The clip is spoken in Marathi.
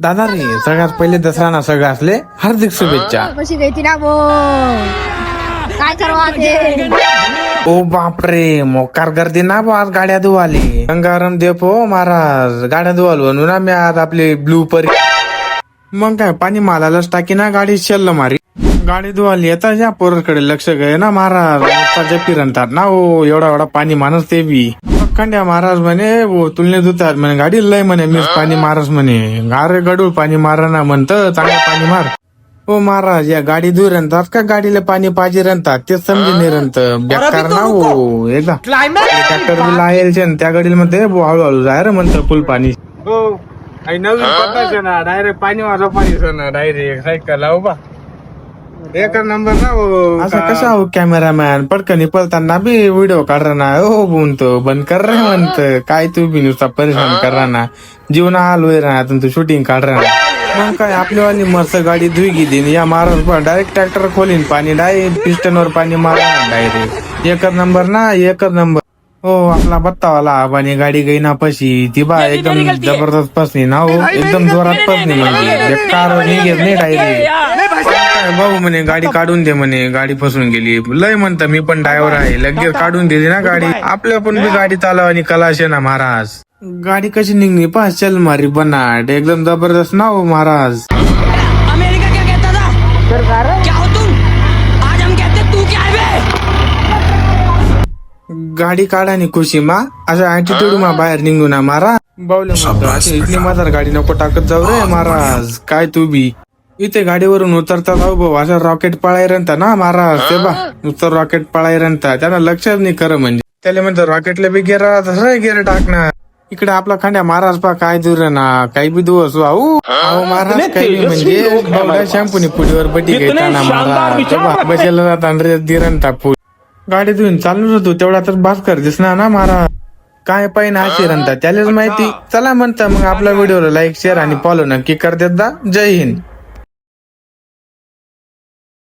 दादा रे सगळ्यात पहिले दसरा ना सगळं असले हार्दिक शुभेच्छा. कशी गई ना वो काय करवा ते ओ बापरे मोकार गर्दी ना बा आज गाड्या धुवाली गंगाराम देपो महाराज गाड्या धुवाल म्हणून ना मी आज आपली ब्लू परी मग काय पाणी मालालाच टाकी ना गाडी शेल्ल मारी गाडी धुवाली येता या पोराकडे लक्ष गये ना महाराज फिरतात ना हो एवढा पाणी माणूस ते बी खंड्या महाराज म्हणे वो तुलने धुतात म्हणे गाडी लय म्हणे मीच पाणी मारस म्हणे अरे गडूळ पाणी मारा ना म्हणतं चांगलं पाणी मार. हो महाराज या गाडी धुई रंतात का गाडीला पाणी पाहिजे रंतात ते समजे नाही रंत बेकार ना हो एकदा ट्रॅक्टर बी लायचे त्या गाडीला म्हणते हळूहळू जाय रे म्हणतं फुल पाणी हो नवीन पत्ताच ना डायरेक्ट पाणी वाजव पाणी डायरेक्ट सायकल बा एक नंबर ना असं कसा हो कॅमेरामॅन पटकन पळताना बी व्हिडिओ काढरा ना हो म्हणतो बंद कर रे म्हणत काय तू बी नुसता परेशान करा ना जीवन आलोय ना तू शूटिंग काढरा ना मग काय आपलीवाली मस्त गाडी धुई गेली या महाराज डायरेक्ट ट्रॅक्टर खोलीन पाणी डायरेक्ट पिस्टनवर पाणी मारा डायरेक्ट एकच नंबर ना एकच नंबर. हो आपला बत्तावाला पाणी गाडी गई ना पशी ती बा एकदम जबरदस्त पसनी ना हो एकदम जोरात पसनी म्हणजे बेकार निघेत नाही डायरेक्ट भाऊ म्हणे गाडी काढून दे म्हणे गाडी फसून गेली लय म्हणतं मी पण ड्रायव्हर आहे लगेच काढून दिली ना गाडी आपल्या पण बी गाडी चालवानी कलाशे ना महाराज गाडी कशी निघली पा चल मारी बनाट एकदम जबरदस्त ना हो महाराज. अमेरिका क्या कहता था क्या हो तुम आज हम कहते तू क्या है गाडी काढानी खुशी मा असं ऍटिट्यूड मा बाहेर निघू ना मारा बावले म्हणतो इथली म्हातार गाडी नको टाकत जाऊ रे महाराज काय तू बी इथे गाडीवरून उतरता जाऊ भाऊ असं रॉकेट पळाय रंता ना महाराज ते बा नुसतं रॉकेट पळाय रंता त्यांना लक्षच नाही खरं म्हणजे त्याला म्हणतो रॉकेटला बी गेर गेर टाकणार इकडे आपला खांड्या महाराज पा काय दूर ना काही बी दिवस अहो महाराज काही म्हणजे शॅम्पूनी पुढीवर बटी घेताना महाराज बसेला जाता दिरंता फुल गाडी धुवून चालूच होतो तेवढा तर भास्कर दिसणार ना महाराज काय पाहिजे अशी रंता त्यालाच माहिती चला म्हणता मग आपल्या व्हिडिओला लाईक शेअर आणि फॉलो नक्की कर देत जा. जय हिंद.